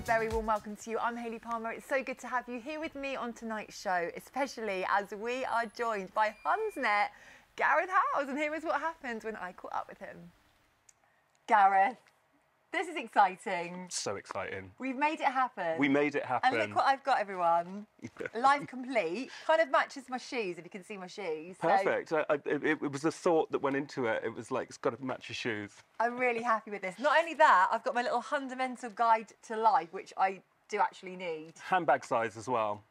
a very warm welcome to you. I'm Hayley Palmer. It's so good to have you here with me on tonight's show, especially as we are joined by HunsNet, Gareth Howells. And here is what happened when I caught up with him. Gareth, this is exciting. So exciting. We've made it happen. We made it happen. And look what I've got, everyone. Life complete. Kind of matches my shoes, if you can see my shoes. Perfect. So, it was a thought that went into it. It was like, it's got to match your shoes. I'm really happy with this. Not only that, I've got my little fundamental guide to life, which I do actually need. Handbag size as well.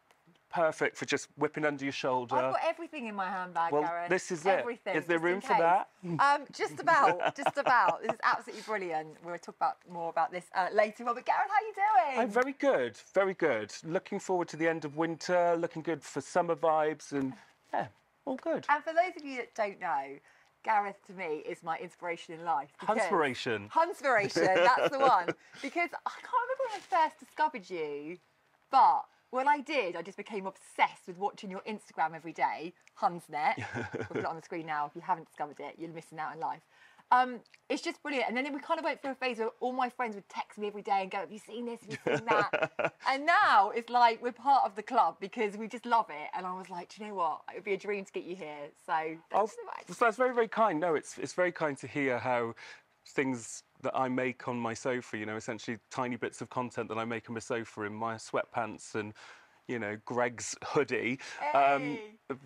Perfect for just whipping under your shoulder. I've got everything in my handbag, well, Gareth. This is everything, it. Is there room for case. that? Just about, just about. This is absolutely brilliant. We'll talk more about this later on. But Gareth, how are you doing? I'm very good, very good. Looking forward to the end of winter, looking good for summer vibes, and yeah, all good. And for those of you that don't know, Gareth, to me, is my inspiration in life. Hunspiration. Hunspiration, that's the one. Because I can't remember when I first discovered you, but when I did, I just became obsessed with watching your Instagram every day, HunsNet. We'll put it on the screen now. If you haven't discovered it, you're missing out in life. It's just brilliant. And then we kind of went through a phase where all my friends would text me every day and go, have you seen this? Have you seen that? And now it's like we're part of the club because we just love it. And I was like, do you know what? It would be a dream to get you here. So thanks so much. So that's very, very kind. No, it's very kind to hear how things that I make on my sofa, you know, essentially tiny bits of content that I make on my sofa in my sweatpants and, you know, Greg's hoodie,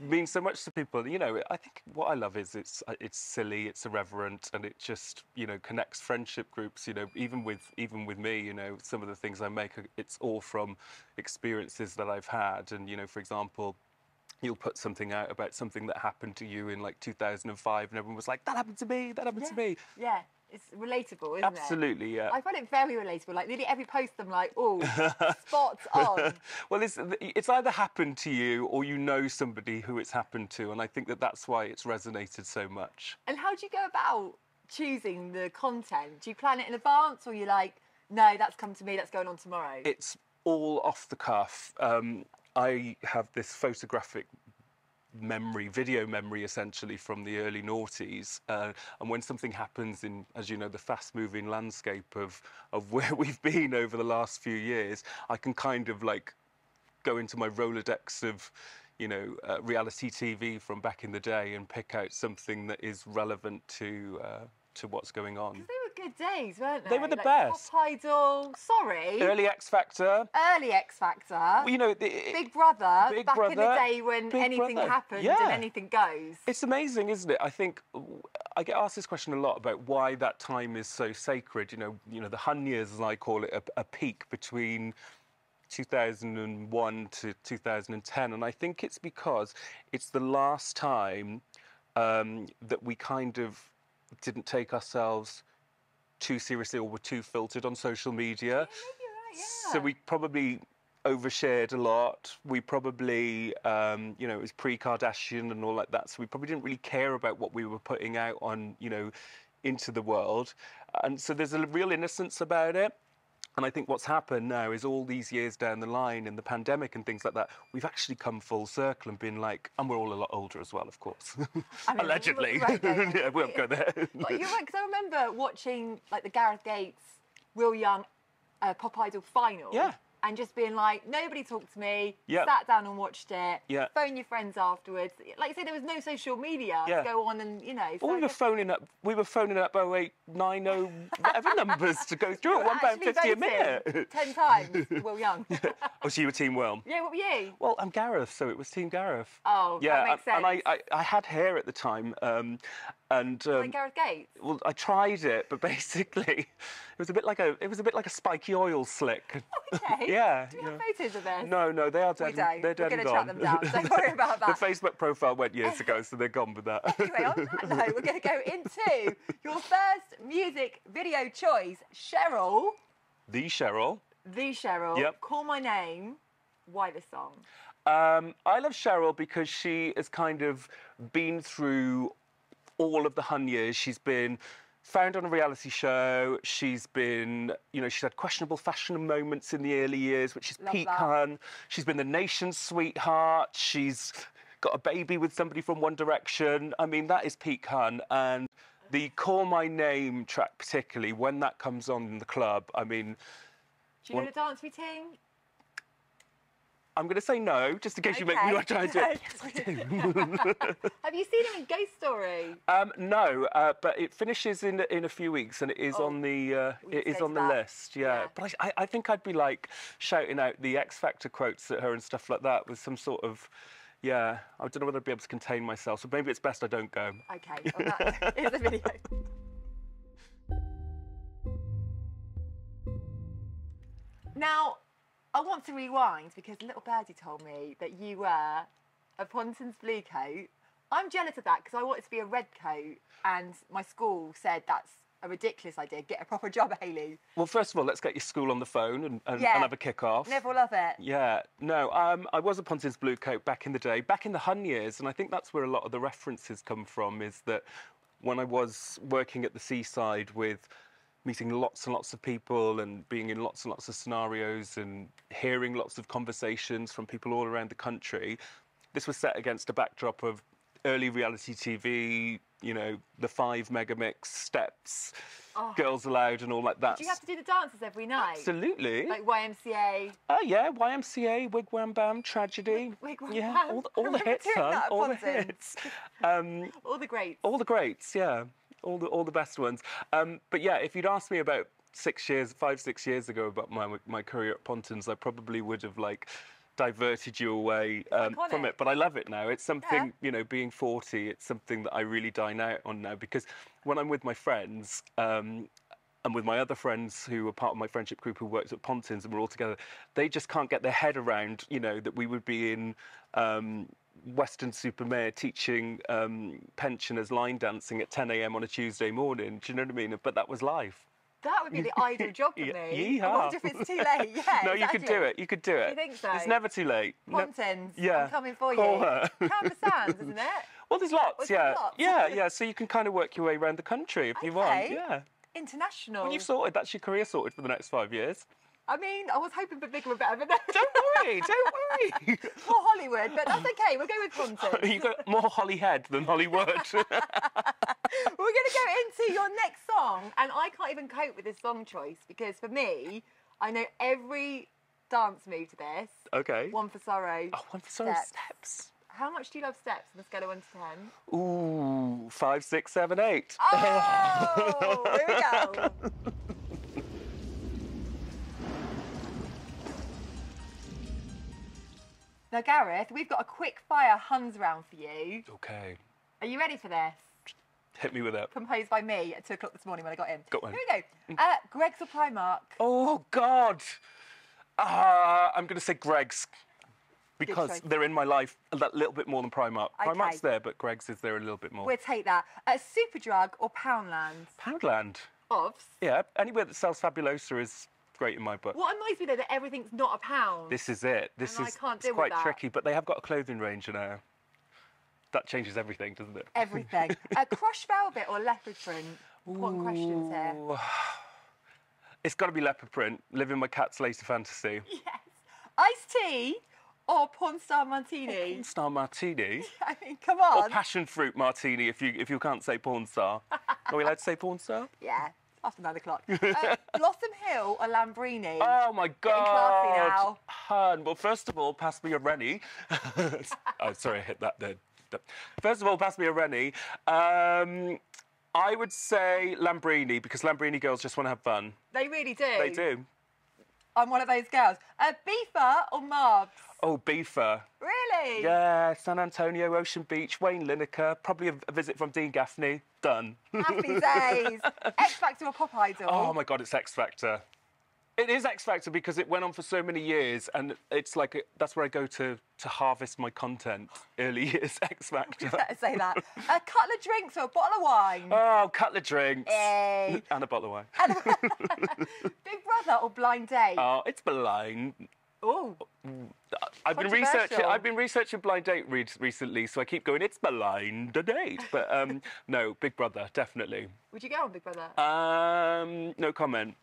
means so much to people. You know, I think what I love is it's silly, it's irreverent, and it just, you know, connects friendship groups. You know, even with me, you know, some of the things I make, it's all from experiences that I've had. And, you know, for example, you'll put something out about something that happened to you in like 2005, and everyone was like, that happened to me, that happened to me. Yeah. It's relatable, isn't Absolutely, yeah. I find it very relatable. Like, nearly every post I'm like, oh, spot on. Well, it's either happened to you or you know somebody who it's happened to, and I think that that's why it's resonated so much. And how do you go about choosing the content? Do you plan it in advance, or you're like, no, that's come to me, that's going on tomorrow? It's all off the cuff. I have this photographic memory, video memory essentially from the early noughties, and when something happens in, as you know, the fast-moving landscape of where we've been over the last few years, I can kind of like go into my Rolodex of, you know, reality TV from back in the day and pick out something that is relevant to what's going on. Because they were good days, weren't they? They were the best. Pop Idol, sorry. Early X Factor. Early X Factor. Well, you know, Big Brother. Back in the day when anything happened and anything goes. It's amazing, isn't it? I think I get asked this question a lot about why that time is so sacred. You know, the Hun years, as I call it, a peak between 2001 to 2010, and I think it's because it's the last time that we kind of didn't take ourselves too seriously or were too filtered on social media. Yeah, maybe you're right, yeah. So we probably overshared a lot. We probably, you know, it was pre-Kardashian and all like that, so we probably didn't really care about what we were putting out on, you know, into the world. And so there's a real innocence about it. And I think what's happened now is all these years down the line in the pandemic and things like that, we've actually come full circle and been like, and we're all a lot older as well, of course. I mean, allegedly. Yeah, we won't go there. But you're right, because I remember watching like the Gareth Gates, Will Young Pop Idol final. Yeah. And just being like, nobody talked to me, sat down and watched it, phone your friends afterwards. Like you say, there was no social media to go on and, you know. So well, we were phoning up 0890 whatever numbers to go through at £1.50 a minute. 10 times, Will Young. Oh, so you were Team Will? Yeah, what were you? Well, I'm Gareth, so it was Team Gareth. Oh, that makes sense. And I had hair at the time. Like Gareth Gates? Well, I tried it, but basically it was a bit like a spiky oil slick. Oh, okay. Yeah. Do we have photos of this? No, they are dead. They're dead and gone. We're going to track them down. Don't worry about that. The Facebook profile went years ago, so they're gone with that. Anyway, on that note, we're going to go into your first music video choice, Cheryl. The Cheryl. The Cheryl. Yep. Call My Name. Why this song? I love Cheryl because she has kind of been through all of the Hun years. She's been found on a reality show. She's been, you know, she's had questionable fashion moments in the early years, which is peak Hun. She's been the nation's sweetheart. She's got a baby with somebody from One Direction. I mean, that is peak Hun. And the Call My Name track particularly, when that comes on in the club, I mean, Do you know the dance routine? I'm going to say no, just in case you make me want to try and do it. Yes, I do. Have you seen him in Ghost Story? No, but it finishes in a few weeks, and it is on the list. Yeah, but I think I'd be like shouting out the X Factor quotes at her and stuff like that with some sort of. Yeah, I don't know whether I'd be able to contain myself, so maybe it's best I don't go. Okay, well, here's the video. Now, I want to rewind because little birdie told me that you were a Pontins Blue Coat. I'm jealous of that because I wanted to be a red coat, and my school said that's a ridiculous idea. Get a proper job, Hayley. Well, first of all, let's get your school on the phone and have a kick-off. Never will love it. Yeah, no, I was a Pontins Blue Coat back in the day, back in the Hun years, and I think that's where a lot of the references come from, is that when I was working at the seaside with meeting lots and lots of people and being in lots and lots of scenarios and hearing lots of conversations from people all around the country, this was set against a backdrop of early reality TV, you know, the 5 Megamix steps, Girls Aloud and all like that. Did you have to do the dances every night? Absolutely. Like YMCA? Yeah, YMCA, Wigwam Bam, Tragedy. Wigwam yeah, Bam. all the hits, son. All the hits. All the greats. All the greats, yeah. All the best ones. But yeah, if you'd asked me about 6 years ago about my career at Pontins, I probably would have like diverted you away from it. But I love it now. It's something, you know, being 40, it's something that I really dine out on now, because when I'm with my friends, and with my other friends who were part of my friendship group who worked at Pontins and we're all together, they just can't get their head around, you know, that we would be in Weston-super-Mare teaching pensioners line dancing at 10 a.m. on a Tuesday morning. Do you know what I mean? But that was life. That would be the ideal job for me. Yeehaw. I wonder if it's too late. Yeah, no, you could do it. You could do it. You think so? It's never too late. Pontins, yeah. I'm coming for Call you. her. Canberra Sands, isn't it? Well, there's lots, yeah. Lots. Yeah. So you can kind of work your way around the country if you want. Yeah. International. When you've sorted, that's your career sorted for the next 5 years. I mean, I was hoping for bigger and better, but no. Don't worry. More Hollywood, but that's okay. We'll go with Pontins. You've got more Hollyhead than Hollywood. We're going to go into your next song, and I can't even cope with this song choice because for me, I know every dance move to this. Okay. One for Sorrow. Oh, One for Sorrow steps. How much do you love steps on a scale of 1 to 10? Ooh, 5, 6, 7, 8. Oh, here we go. Now, Gareth, we've got a quick fire Huns round for you. Okay. Are you ready for this? Hit me with it. Composed by me at 2 o'clock this morning when I got in. Got one. Here we go. Greg's or Primark? Oh, God. I'm going to say Greg's. Because they're in my life a little bit more than Primark. Okay. Primark's there, but Greg's is there a little bit more. We'll take that. Superdrug or Poundland? Poundland. Ovs. Yeah, anywhere that sells Fabulosa is great in my book. What annoys me though that everything's not a pound. This is it. This is quite tricky, but they have got a clothing range now. That changes everything, doesn't it? Everything. Crushed velvet or leopard print? Important questions here. It's got to be leopard print. Living my cat's later fantasy. Yes. Iced tea or porn star martini? Porn star martini? I mean, come on. Or passion fruit martini if you can't say porn star. Are we allowed to say porn star? Yeah. After 9 o'clock. Blossom Hill or Lambrini? Oh, my God. Getting classy now. Hun, well, first of all, pass me a Rennie. Oh, sorry, I hit that then. First of all, pass me a Rennie. I would say Lambrini, because Lambrini girls just want to have fun. They really do. They do. I'm one of those girls. Beefer or Marbs? Oh, Beefer. Really? Yeah, San Antonio, Ocean Beach, Wayne Lineker, probably a visit from Dean Gaffney. Done. Happy days. X Factor or Pop Idol? Oh, my God, it's X Factor. It is X Factor because it went on for so many years, and it's like that's where I go to harvest my content. Early years X Factor. Better say that. A couple of drinks or a bottle of wine? Oh, couple of drinks. Hey. And a bottle of wine. Big Brother or Blind Date? Oh, it's Blind. Oh. I've been researching Blind Date recently, so I keep going, it's Blind Date. But no, Big Brother, definitely. Would you go on Big Brother? No comment.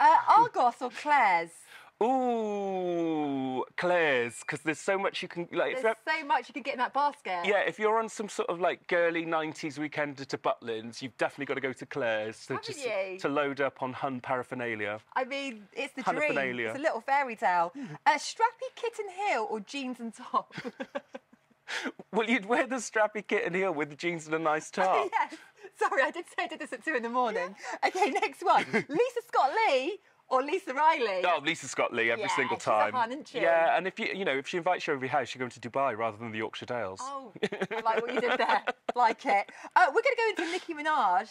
Argos or Claire's? Ooh, Claire's, because there's so much you can like. There's so much you can get in that basket. Yeah, if you're on some sort of like girly 90s weekender to Butlins, you've definitely got to go to Claire's to load up on Hun paraphernalia. I mean, it's the dream. Hun-aphernalia. It's a little fairy tale. Strappy kitten heel or jeans and top? Well, you'd wear the strappy kitten heel with the jeans and a nice top. Yes. Sorry, I did say I did this at 2 in the morning. Okay, next one. Lisa Scott Lee or Lisa Riley? Oh, Lisa Scott Lee every single time. She's a Hun, isn't she? Yeah, and if if she invites you over your house, you're going to Dubai rather than the Yorkshire Dales. Oh, I like what you did there. Like it. We're going to go into Nicki Minaj,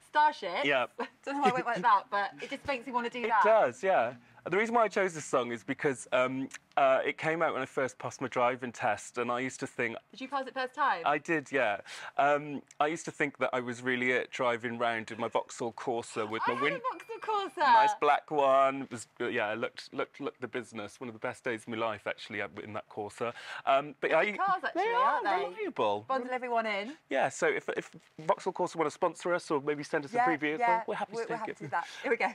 Starship. Yeah. Don't know why I went like that, but it just makes me want to do that. It does, yeah. The reason why I chose this song is because it came out when I first passed my driving test, and I used to think... Did you pass it first time? I did, yeah. I used to think that I was really it, driving round in my Vauxhall Corsa with my Vauxhall Corsa. nice black one. It was, yeah, it looked the business. One of the best days of my life, actually, in that Corsa. But cars, actually, aren't they? Reliable. Bundle everyone in. Yeah, so if Vauxhall Corsa want to sponsor us or maybe send us a free vehicle, we're happy to take it. We're happy to do that. Here we go.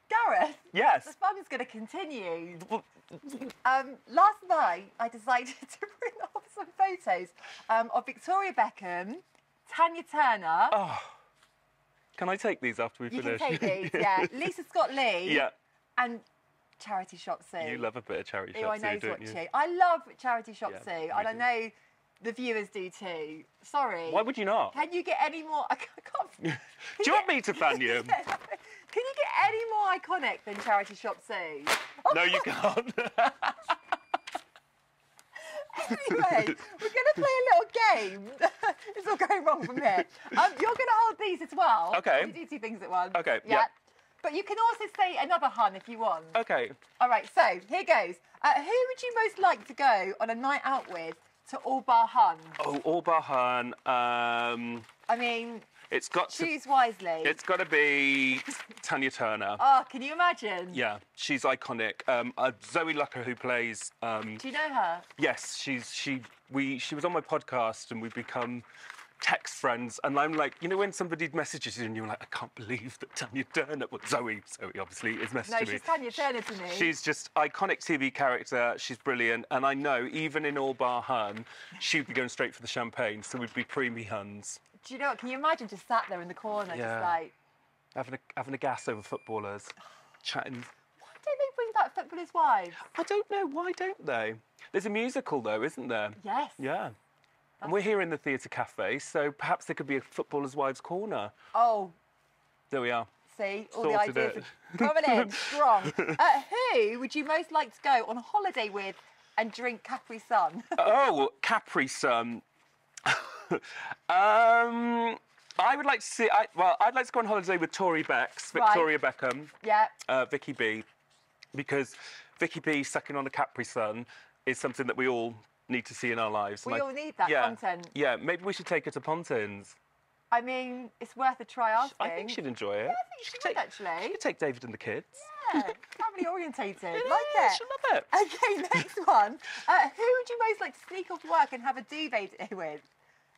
Gareth? Yes. The fun is going to continue. Last night, I decided to bring up some photos of Victoria Beckham, Tanya Turner. Oh, can I take these after we finish? You can take these, yeah. Lisa Scott Lee. Yeah. And Charity Shop Sue. You love a bit of Charity Shop Sue, don't you? I love Charity Shop Sue, and I do. know the viewers do too. Sorry. Why would you not? Can you get any more... I can't... Do you want me to fan you? Can you get any more iconic than Charity Shop Sue? No, you can't. Anyway, we're going to play a little game. It's all going wrong from here. You're going to hold these as well. Okay. You do two things at once. Okay, Yeah. But you can also say another Hun if you want. Okay. All right, so here goes. Who would you most like to go on a night out with to All Bar Hun? Oh, All Bar Hun. I mean, it's got choose wisely. It's got to be Tanya Turner. Oh, can you imagine? Yeah, she's iconic. Zoe Lucker, who plays. Do you know her? Yes, she was on my podcast, and we've become text friends. And I'm like, you know, when somebody messages you, and you're like, I can't believe that Tanya Turner. Well, Zoe obviously is messaging me. No, she's Tanya Turner to me. She's just iconic TV character. She's brilliant, and I know even in All Bar Hun, she'd be going straight for the champagne. So we'd be preemie Huns. Do you know what? Can you imagine just sat there in the corner, just like having a gas over footballers, chatting. Why don't they bring back Footballers' Wives? I don't know. Why don't they? There's a musical though, isn't there? Yes. Yeah. And we're here in the Theatre Cafe, so perhaps there could be a Footballers' Wives corner. Oh. There we are. See, all Sorted the ideas are coming in strong. Who would you most like to go on holiday with and drink Capri Sun? Oh, Capri Sun. I would like to see. I'd like to go on holiday with Victoria Beckham. Yeah. Vicky B, because Vicky B sucking on a Capri Sun is something that we all need to see in our lives. We all need that content. Yeah, maybe we should take her to Pontins. I mean, it's worth a try asking. I think she'd enjoy it. Yeah, I think she would, actually. She could take David and the kids. Yeah, family orientated. Like Yeah, it. she'll love it. Okay, next one. Who would you most like to sneak off work and have a duvet day with?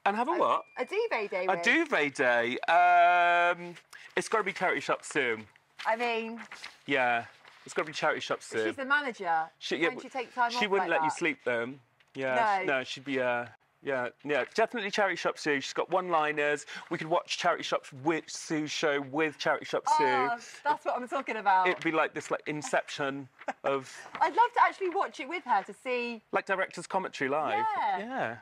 And have a what? A duvet day with. A duvet day. It's got to be Charity Shop Sue. I mean... Yeah, it's got to be Charity Shop Sue. She's the manager. Won't she take time off She wouldn't like let you that? sleep though. Yeah. No. She'd be... Yeah, definitely Charity Shop Sue. She's got one-liners. We could watch Charity Shop Sue show with Charity Shop Sue. Oh, that's what I'm talking about. It'd be like this, like Inception of... I'd love to actually watch it with her to see... Like director's commentary live. Yeah.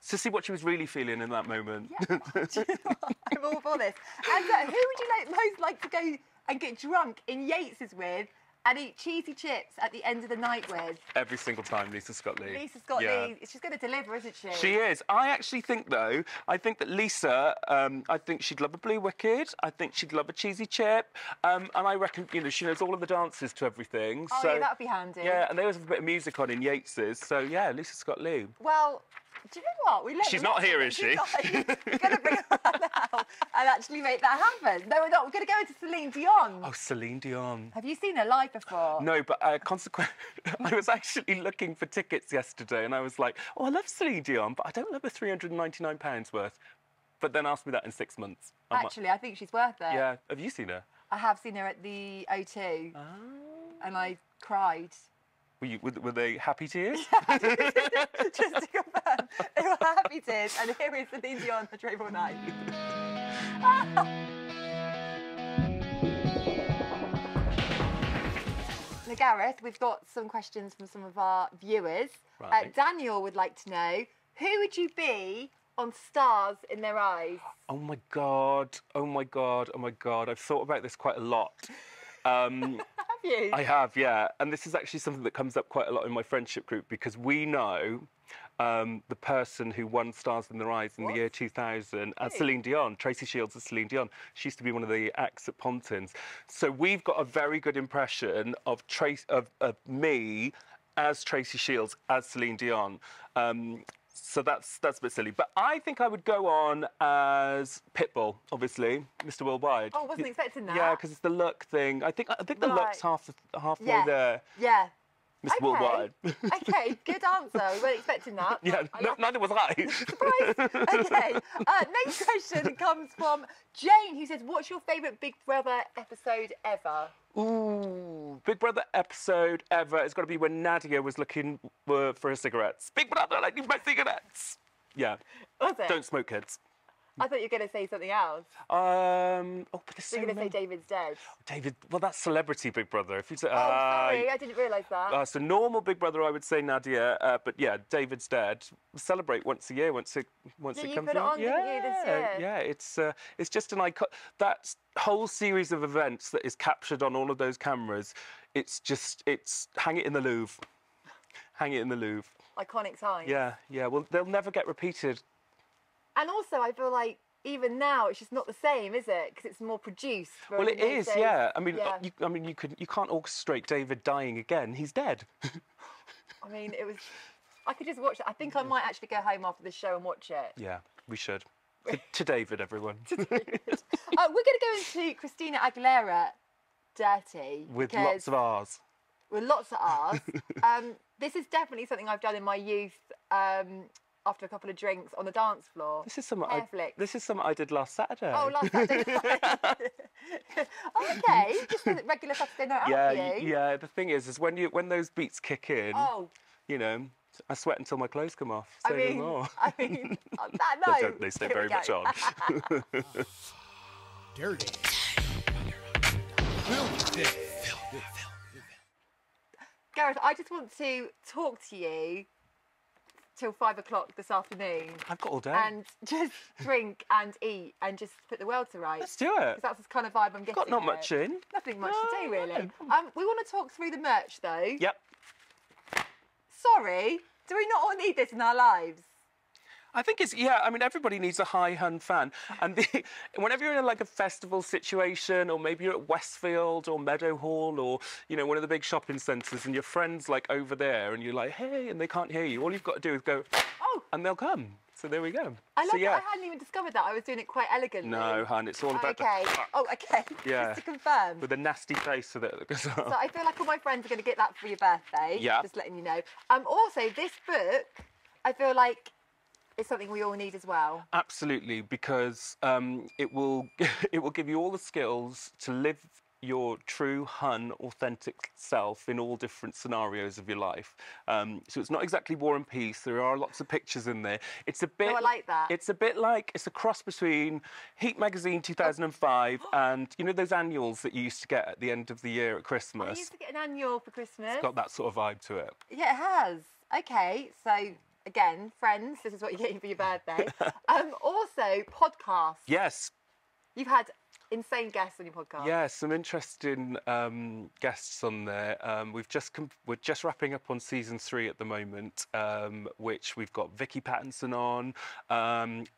To see what she was really feeling in that moment. Yeah, do you know what? I'm all for this. And who would you most like to go and get drunk in Yates's with and eat cheesy chips at the end of the night with? Every single time, Lisa Scott Lee. Lisa Scott Lee, she's going to deliver, isn't she? She is. I actually think, though, that Lisa, I think she'd love a Blue Wicked. I think she'd love a cheesy chip. And I reckon, you know, she knows all of the dances to everything. Oh, so, yeah, that'd be handy. Yeah, and there was a bit of music on in Yates's. So, yeah, Lisa Scott Lee. Well... Do you know what? She's not here, is she? We're going to bring her now and actually make that happen. No, we're not. We're going to go into Celine Dion. Oh, Celine Dion. Have you seen her live before? No, but consequently, I was actually looking for tickets yesterday, and I was like, oh, I love Celine Dion, but I don't love her £399 worth. But then ask me that in 6 months. Actually, I think she's worth it. Yeah. Have you seen her? I have seen her at the O2, Oh. and I cried. Were they happy tears? Just to confirm, they were happy tears, and here is Celine Dion, The Drove All Night. Now, Gareth, we've got some questions from some of our viewers. Right. Daniel would like to know, who would you be on Stars in Their Eyes? Oh my God. Oh my God. Oh my God. I've thought about this quite a lot. Have you? I have, yeah. And this is actually something that comes up quite a lot in my friendship group because we know the person who won Stars in Their Eyes in the year 2000 as Celine Dion, Tracy Shields as Celine Dion. She used to be one of the acts at Pontins. So we've got a very good impression of me as Tracy Shields as Celine Dion. So that's a bit silly. But I think I would go on as Pitbull, obviously, Mr. Worldwide. Oh, wasn't expecting that. Yeah, because it's the look thing. I think the look's halfway there. Yeah. Mr. Worldwide. Okay, good answer. We weren't expecting that. Yeah, neither was I. Surprise. Okay. Next question comes from Jane, who says, "What's your favourite Big Brother episode ever?" Ooh, Big Brother episode ever. It's got to be when Nadia was looking for her cigarettes. Big Brother, I need my cigarettes. Yeah. Was it? Don't smoke, kids. I thought you were going to say something else. But there's so You're going to say many. David's dead. David, well, that's celebrity Big Brother. If you say, Sorry, I didn't realise that. So normal Big Brother, I would say Nadia, but yeah, David's dead. We celebrate once a year, once it comes you on. put it on, didn't you, this year? Yeah, it's just an icon. That whole series of events that is captured on all of those cameras. It's hang it in the Louvre. Hang it in the Louvre. Iconic times. Yeah. Well, they'll never get repeated. And also, I feel like even now it's just not the same, is it? Because it's more produced. Well, it is, yeah. I mean, yeah. you can't orchestrate David dying again. He's dead. I mean, it was. I could just watch it. I think I might actually go home after this show and watch it. Yeah, we should. To David, everyone. We're going to go into Christina Aguilera, Dirty. With lots of R's. With lots of R's. This is definitely something I've done in my youth. After a couple of drinks on the dance floor. This is something I did last Saturday. Oh, last Saturday night. Oh, okay. Just a regular Saturday night out for you. Yeah. The thing is when those beats kick in, you know, I sweat until my clothes come off. Say no more. I mean, on that note, they stay very much on. Dirty. Gareth, I just want to talk to you till 5 o'clock this afternoon. I've got all day. And just drink and eat and just put the world to rights. Let's do it. Because that's the kind of vibe I'm getting. Got not much in. Nothing much to do, really. No. We want to talk through the merch, though. Yep. Sorry, do we not all need this in our lives? I think I mean, everybody needs a high Hun fan. And whenever you're in like a festival situation, or maybe you're at Westfield or Meadowhall or, you know, one of the big shopping centres and your friend's like over there and you're like, hey, and they can't hear you. All you've got to do is go, oh, and they'll come. So there we go. I love that I hadn't even discovered that. I was doing it quite elegantly. No, Hun, it's all about okay. Okay. Yeah. Just to confirm. With a nasty face with it. So I feel like all my friends are going to get that for your birthday. Yeah. Just letting you know. Also, this book, I feel like it's something we all need as well. Absolutely, because it will give you all the skills to live your true Hun authentic self in all different scenarios of your life. So it's not exactly War and Peace. There are lots of pictures in there. It's a bit. I like that. It's a bit like it's a cross between Heat magazine 2005 and you know those annuals that you used to get at the end of the year at Christmas. I used to get an annual for Christmas. It's got that sort of vibe to it. Yeah, it has. Okay, so again, friends, this is what you're getting for your birthday. Also, podcasts. Yes. You've had insane guests on your podcast. Yeah, some interesting guests on there. We're just wrapping up on season 3 at the moment, which we've got Vicky Pattinson on,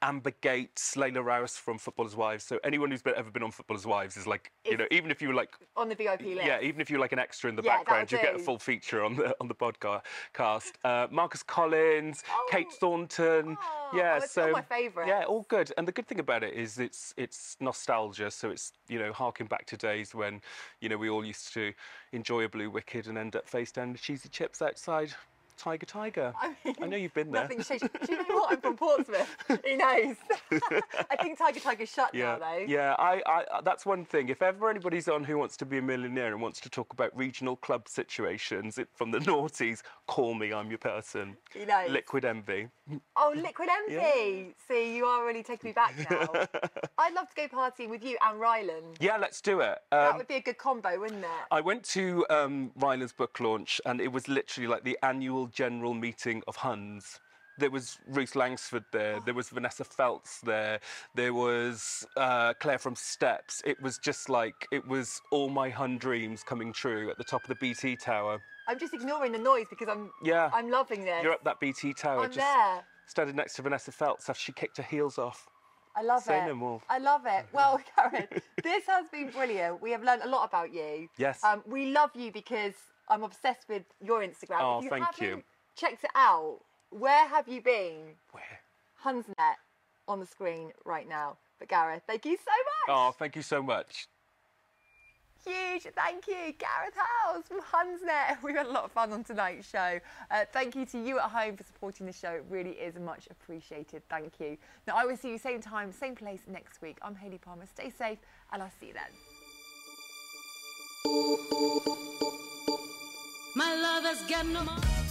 Amber Gates, Layla Rouse from Footballers' Wives. So anyone who's ever been on Footballers' Wives is like, you know, even if you were like on the VIP list. Yeah, even if you're like an extra in the background, you get a full feature on the podcast. Marcus Collins, Kate Thornton. Yeah, that's so all my favourites. Yeah, all good. And the good thing about it is it's nostalgia. So it's, you know, harking back to days when, you know, we all used to enjoy a Blue Wicked and end up face down with cheesy chips outside Tiger. I mean, I know you've been there. Nothing's changed. Do you know what? I'm from Portsmouth. Who knows? I think Tiger's shut now, though. Yeah, I that's one thing. If ever anybody's on Who Wants to Be a Millionaire and wants to talk about regional club situations from the noughties, call me, I'm your person. Who knows? Liquid Envy. Oh, Liquid Envy. See, you are really taking me back now. I'd love to go partying with you and Ryland. Yeah, let's do it. That would be a good combo, wouldn't it? I went to Ryland's book launch, and it was literally like the annual general meeting of Huns. There was Ruth Langsford there, there was Vanessa Feltz there was Claire from Steps. It was just like, it was all my Hun dreams coming true at the top of the BT Tower. I'm just ignoring the noise because I'm loving this. You're up that BT Tower. I'm there. Standing next to Vanessa Feltz after she kicked her heels off. I love it. Say no more. I love it. Well, Gareth, this has been brilliant. We have learned a lot about you. Yes. We love you because I'm obsessed with your Instagram. Oh, if you thank you. haven't checked it out, where have you been? Where? HunsNet on the screen right now. But Gareth, thank you so much. Oh, thank you so much. Huge thank you, Gareth Howells from HunsNet. We had a lot of fun on tonight's show. Thank you to you at home for supporting the show. It really is much appreciated. Thank you. Now, I will see you same time, same place next week. I'm Hayley Palmer. Stay safe, and I'll see you then. My love has got no more.